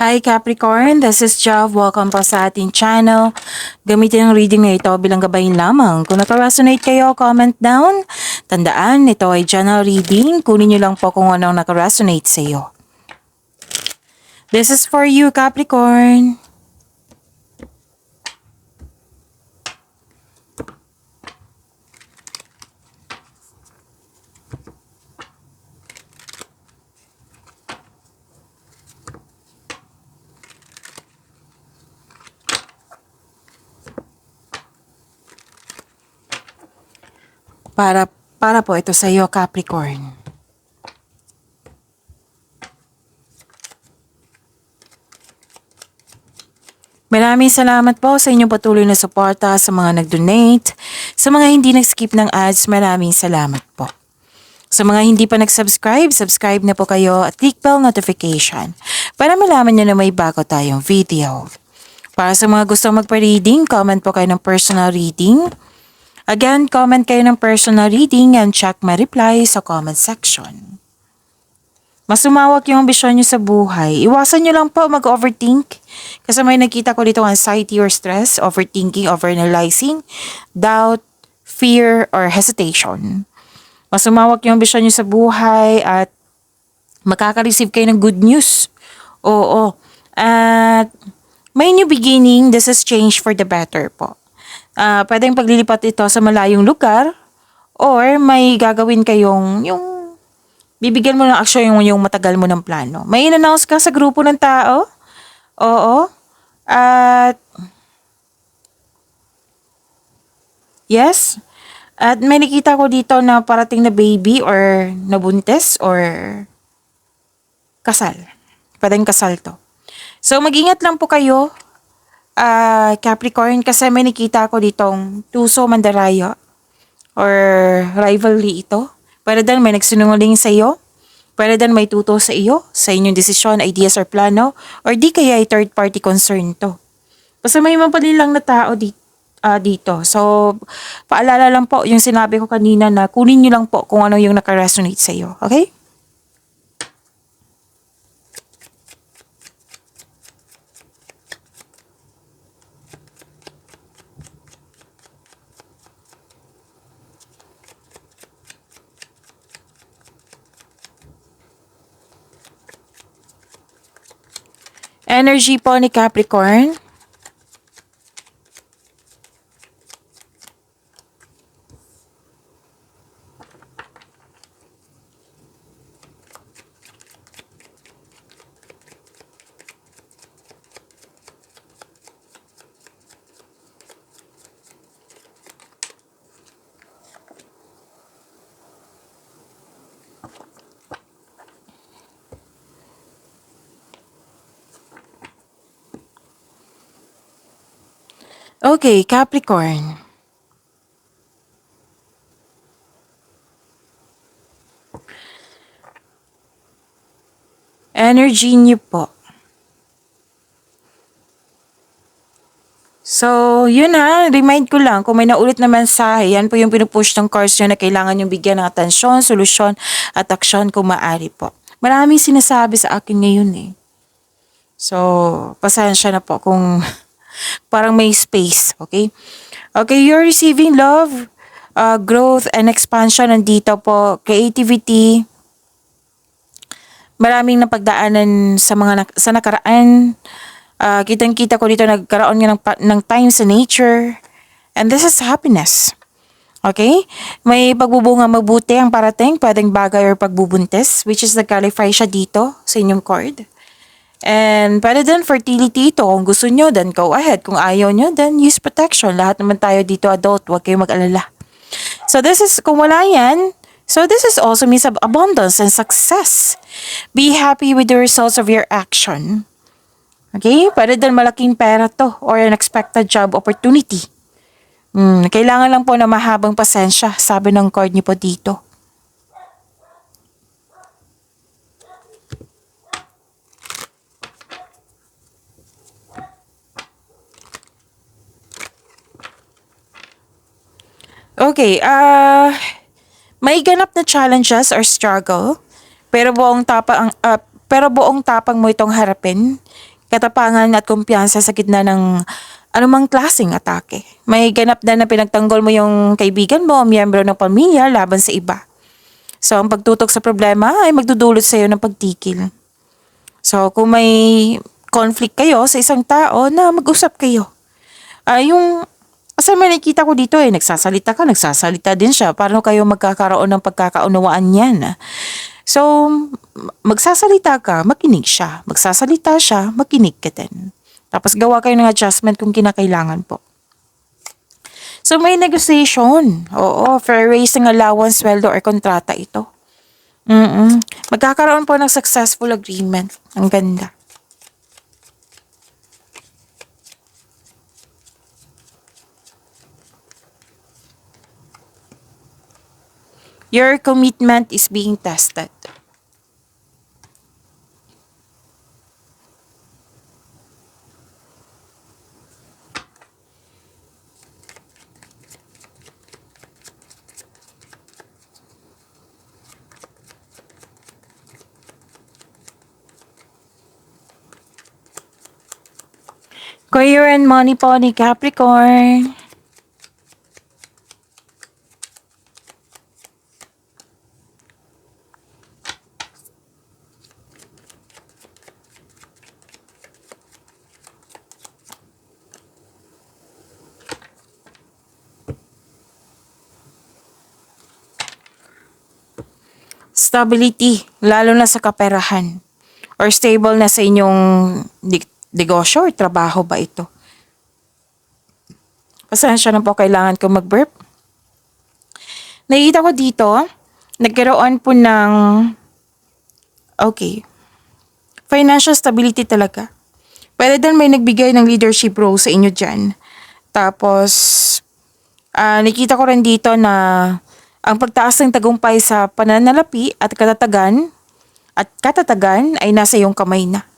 Hi Capricorn, this is Jav. Welcome po sa ating channel. Gamitin ang reading na ito bilang gabayin lamang. Kung naka-resonate kayo, comment down. Tandaan, ito ay general reading. Kunin nyo lang po kung anong naka-resonate sa iyo. This is for you, Capricorn. Para po ito sa iyo, Capricorn. Maraming salamat po sa inyong patuloy na suporta, sa mga nag-donate, sa mga hindi nag-skip ng ads, maraming salamat po. Sa mga hindi pa nag-subscribe, subscribe na po kayo at click bell notification para malaman nyo na may bago tayong video. Para sa mga gustong magpa-reading, comment po kayo ng personal reading. Again, comment kayo ng personal reading and check my reply sa comment section. Mas lumawak yung ambisyon nyo sa buhay. Iwasan nyo lang po mag-overthink. Kasi may nakita ko dito anxiety or stress, overthinking, overanalyzing, doubt, fear, or hesitation. Mas lumawak yung ambisyon nyo sa buhay at makaka-receive kayo ng good news. Oo. At may new beginning, this is change for the better po. Pwedeng paglilipat ito sa malayong lugar or may gagawin kayong yung bibigyan mo ng aksyon yung matagal mo ng plano. May in-announce ka sa grupo ng tao? Oo. At yes. At may nakita ko dito na parating na baby or nabuntis or kasal. Pwedeng kasal to. So mag-ingat lang po kayo. Capricorn, kasi may nakita ko ditong tuso mandaraya or rivalry ito. Para din may nagsinungaling sa iyo. Para din may tuto sa iyo, sa inyong desisyon, ideas or plano, or di kaya ay third party concern to. Basta may mapalilang na tao dito. So, paalala lang po yung sinabi ko kanina na kunin nyo lang po kung ano yung nakaresonate sa iyo. Okay? Energy po ni Capricorn. Okay, Capricorn. Energy niyo po. So, yun remind ko lang, kung may naulit na mensahe, yan po yung pinupush ng cards nyo na kailangan yung bigyan ng atensyon, solusyon, at aksyon kung maaari po. Maraming sinasabi sa akin ngayon So, pasensya na po kung parang may space, okay? Okay, you're receiving love, growth, and expansion. Nandito po, creativity. Maraming napagdaanan sa nakaraan. Kitang-kita ko dito nagkaroon nga ng time sa nature. And this is happiness. Okay? May pagbubunga mabuti ang parating, pwedeng bagay or pagbubuntis, which is nag-qualify siya dito sa inyong card. And pwede din fertility ito. Kung gusto nyo, then go ahead. Kung ayaw nyo, then use protection. Lahat naman tayo dito adult. Huwag kayong mag-alala. So this is, kung wala yan, so this is also means of abundance and success. Be happy with the results of your action. Okay? Pwede din malaking pera to or an expected job opportunity. Kailangan lang po na mahabang pasensya, sabi ng card niyo po dito. Okay, may ganap na challenges or struggle, pero buong pero buong tapang mo itong harapin. Katapangan at kumpiyansa sa gitna ng anumang klaseng atake. May ganap na pinagtanggol mo yung kaibigan mo o miyembro ng pamilya laban sa iba. So, ang pagtutok sa problema ay magdudulot sa iyo ng pagtikil. So, kung may conflict kayo sa isang tao, na mag-usap kayo. Yung, kasi may nakikita ko dito nagsasalita ka, nagsasalita din siya. Paano kayo magkakaroon ng pagkakaunawaan yan? So, magsasalita ka, makinig siya. Magsasalita siya, makinig ka din. Tapos gawa kayo ng adjustment kung kinakailangan po. So, may negotiation. Oo, fair raising allowance, sweldo, or kontrata ito. Magkakaroon po ng successful agreement. Ang ganda. Your commitment is being tested. Career and money po ni Capricorn. Stability, lalo na sa kaperahan. Or stable na sa inyong negosyo or trabaho ba ito? Pasensya na po, kailangan ko mag-burp. Nakikita ko dito, nagkaroon po ng, financial stability talaga. Pwede din may nagbigay ng leadership role sa inyo dyan. Tapos, nakita ko rin dito na ang pagtaas ng tagumpay sa pananalapi at katatagan ay nasa iyong kamay na.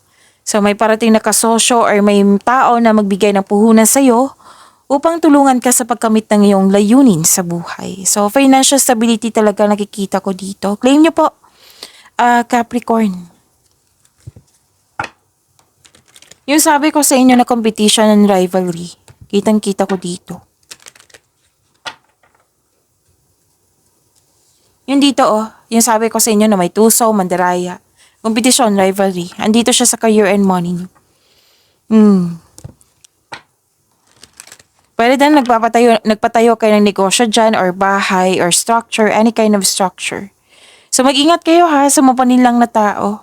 So may parating na kasosyo or may tao na magbigay ng puhunan sa iyo upang tulungan ka sa pagkamit ng iyong layunin sa buhay. So financial stability talaga nakikita ko dito. Claim nyo po, Capricorn. Yung sabi ko sa inyo na competition and rivalry, kitang-kita ko dito. Yung dito yung sabi ko sa inyo na may tuso, mandaraya, competition, rivalry. Andito siya sa career and money niyo. Pwede din nagpatayo kayo ng negosyo dyan or bahay or structure, any kind of structure. So mag-ingat kayo sa mapanilang na tao.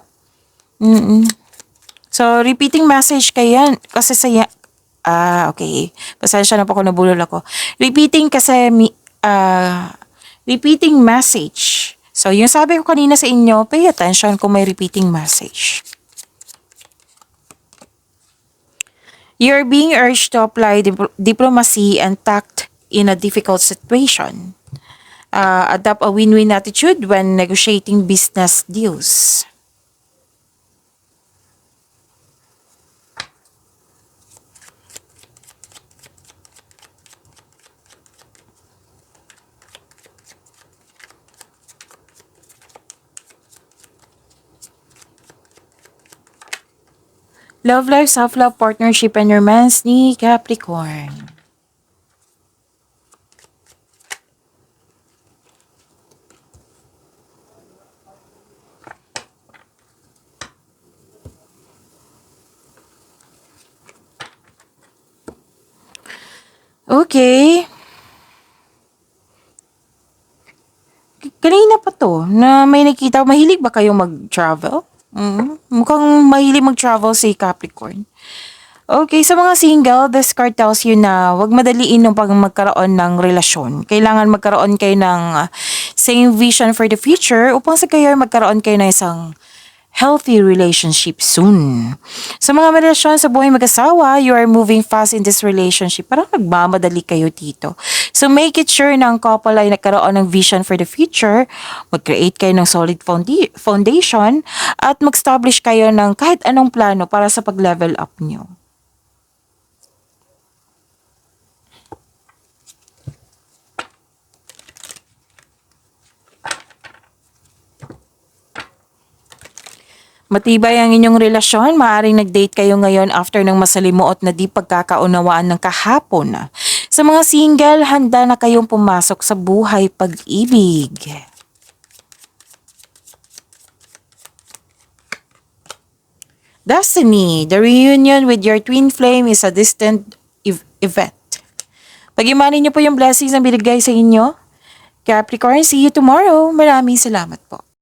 So repeating message kayo kasi okay. Pasensya na po kung nabulol ako. Repeating message. So, yung sabi ko kanina sa inyo, pay attention kung may repeating message. You're being urged to apply diplomacy and tact in a difficult situation. Adopt a win-win attitude when negotiating business deals. Love life, self-love, partnership, and romance ni Capricorn. Okay. Kanina pa to, na may nakita, mahilig ba kayong mag-travel? Mukhang mahilig mag-travel si Capricorn. Okay, sa mga single, this card tells you na huwag madaliin ng pag magkaroon ng relasyon. Kailangan magkaroon kayo ng same vision for the future upang sa kayo magkaroon kayo ng isang healthy relationship soon. Sa mga relasyon sa buhay mag-asawa, you are moving fast in this relationship. Parang nagmamadali kayo dito. So make it sure na ang couple ay nagkaroon ng vision for the future, mag-create kayo ng solid foundation, at mag-establish kayo ng kahit anong plano para sa pag-level up nyo. Matibay ang inyong relasyon, maaaring nag-date kayo ngayon after ng masalimuot na di pagkakaunawaan ng kahapon. Sa mga single, handa na kayong pumasok sa buhay pag-ibig. Destiny, the reunion with your twin flame is a distant event. Pag-imanin niyo po yung blessings na binigay sa inyo. Capricorn, see you tomorrow. Maraming salamat po.